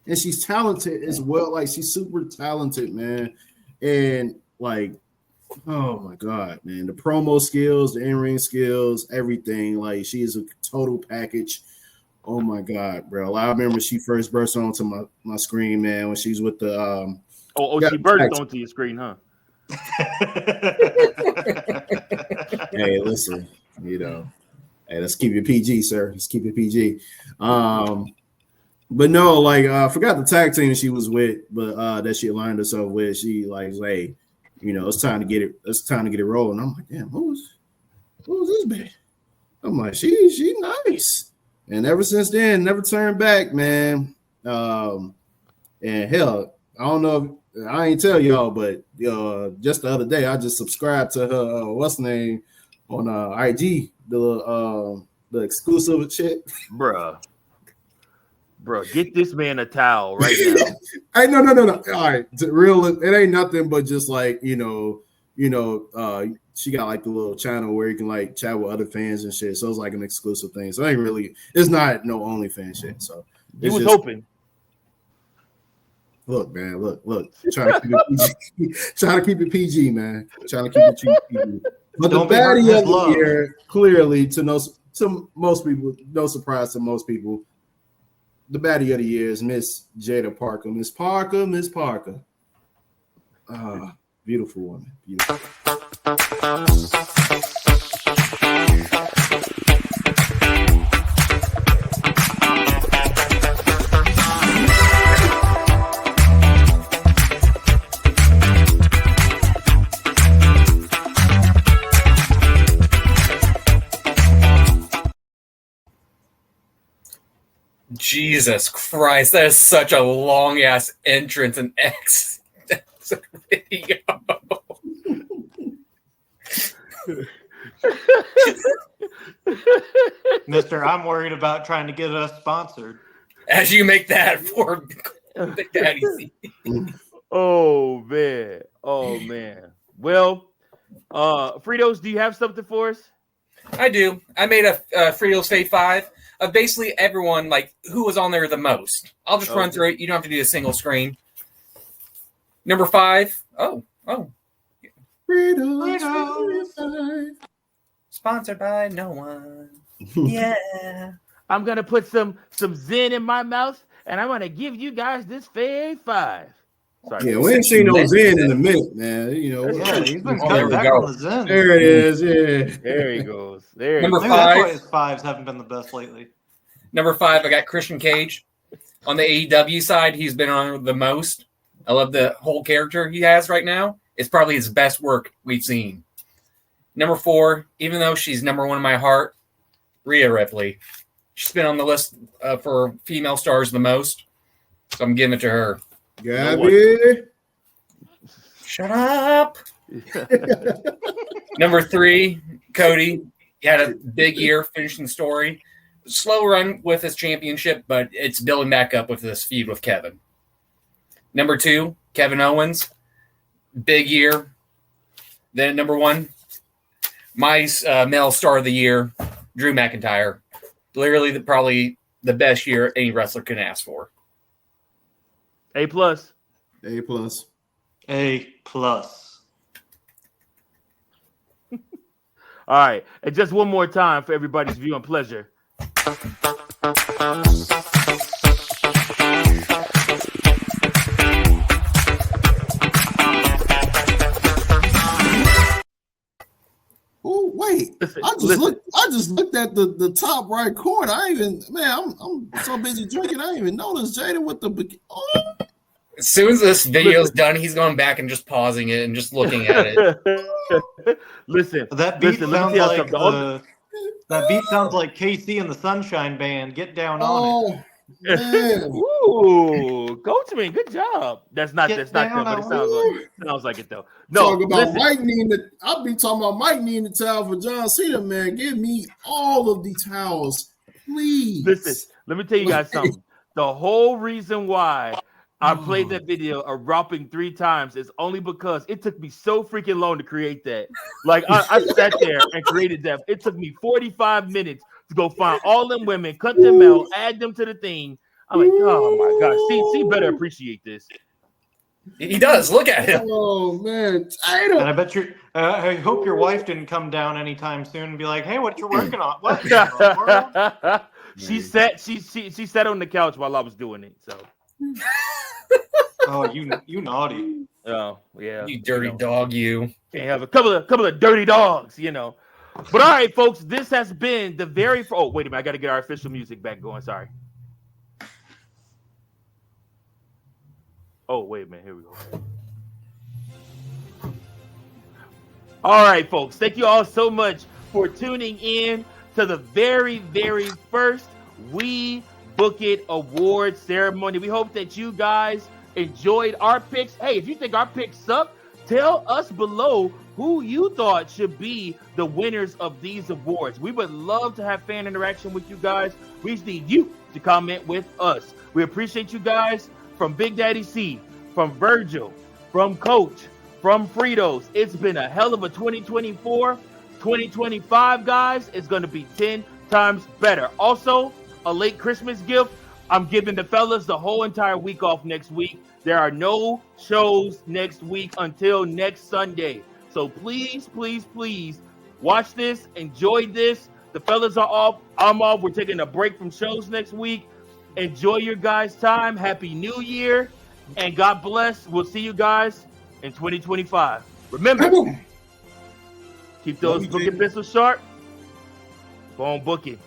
and she's talented as well. Like, she's super talented, man. And like, oh my God, man. The promo skills, the in-ring skills, everything. Like, she is a total package. Oh my God, bro. I remember she first burst onto my screen, man, when she's with the she burst onto your screen, huh? Hey, listen, hey, let's keep it PG, sir. Let's keep it PG. But no, like I forgot the tag team she was with, but that she aligned herself with. She like, hey, it's time to get it. It's time to get it rolling. I'm like, damn, what was this bitch? I'm like, she nice. And ever since then, never turned back, man. And hell, I don't know. I ain't tell y'all, but just the other day, I just subscribed to her. What's the name on IG? The exclusive shit, bruh. Get this man a towel right now. Hey, no. All right, it ain't nothing but just like she got like the little channel where you can like chat with other fans and shit. So it's like an exclusive thing. So it's not no OnlyFans shit. So you was hoping. Look, man, look. Trying to keep it PG. Trying to keep it PG, man. Trying to keep it PG. But the baddie of the year, clearly, to most people, no surprise to most people, the baddie of the year is Miss Jada Parker. Miss Parker. Beautiful woman. Beautiful. Jesus Christ, that is such a long ass entrance and exit video. Mister, I'm worried about trying to get us sponsored. As you make that for Big Daddy C. Oh man. Well, Fritos, do you have something for us? I do. I made a Fritos Fave 5 of basically everyone, like, who was on there the most. I'll just run through it. You don't have to do a single screen. Number 5. Oh. Fritos. Sponsored by no one. Yeah. I'm going to put some Zen in my mouth, and I'm going to give you guys this Fave 5. Sorry. Yeah, we ain't seen no Zen in a minute, man. Yeah, he's been cutting back on the Zen. There it is. Yeah. There he goes. Number 5. That's why his 5s haven't been the best lately. Number 5, I got Christian Cage. On the AEW side, he's been on the most. I love the whole character he has right now. It's probably his best work we've seen. Number 4, even though she's number 1 in my heart, Rhea Ripley. She's been on the list for female stars the most, so I'm giving it to her. Gabby. Shut up. Number 3, Cody. He had a big year finishing the story. slow run with his championship, but it's building back up with this feud with Kevin. Number 2, Kevin Owens, big year. Then number 1, my male star of the year, Drew McIntyre. Literally, probably the best year any wrestler can ask for. A+. A+. A+. All right, and just one more time for everybody's viewing pleasure. Oh wait! I just looked at the top right corner. I'm so busy drinking. I didn't even notice Jaden with the. Oh. As soon as this video's done, he's going back and just pausing it and just looking at it. Listen, that beat sounds like KC and the Sunshine Band. Get down on it. Man. Ooh, Coachman, good job. That's not good, but it sounds like it though. No, talk about Mike needing the. I'll be talking about Mike needing the towel for John Cena, man. Give me all of the towels, please. Listen, let me tell you guys something. The whole reason why I played that video a whopping 3 times is only because it took me so freaking long to create that. Like I sat there and created that. It took me 45 minutes to go find all them women, cut them out, add them to the thing. I'm like, oh my gosh, see better appreciate this. He does. Look at him. Oh man, and I bet you. I hope your wife didn't come down anytime soon and be like, "Hey, what you working on?" What? She sat on the couch while I was doing it. So. Oh, you naughty. Oh yeah, you dirty dog. You can't have a couple of dirty dogs, But all right, folks, this has been the very. Oh wait a minute, I got to get our official music back going. Sorry. Oh, wait a minute. Here we go. All right, folks. Thank you all so much for tuning in to the very, very first We Book It Awards ceremony. We hope that you guys enjoyed our picks. Hey, if you think our picks suck, tell us below who you thought should be the winners of these awards. We would love to have fan interaction with you guys. We just need you to comment with us. We appreciate you guys. From Big Daddy C, from Virgil, from Coach, from Fritos. It's been a hell of a 2024. 2025, guys, is going to be 10 times better. Also, a late Christmas gift. I'm giving the fellas the whole entire week off next week. There are no shows next week until next Sunday. So please, please, please watch this. Enjoy this. The fellas are off. I'm off. We're taking a break from shows next week. Enjoy your guys' time. Happy New Year. And God bless. We'll see you guys in 2025. Remember, keep those booking pencils sharp. Go on, book it.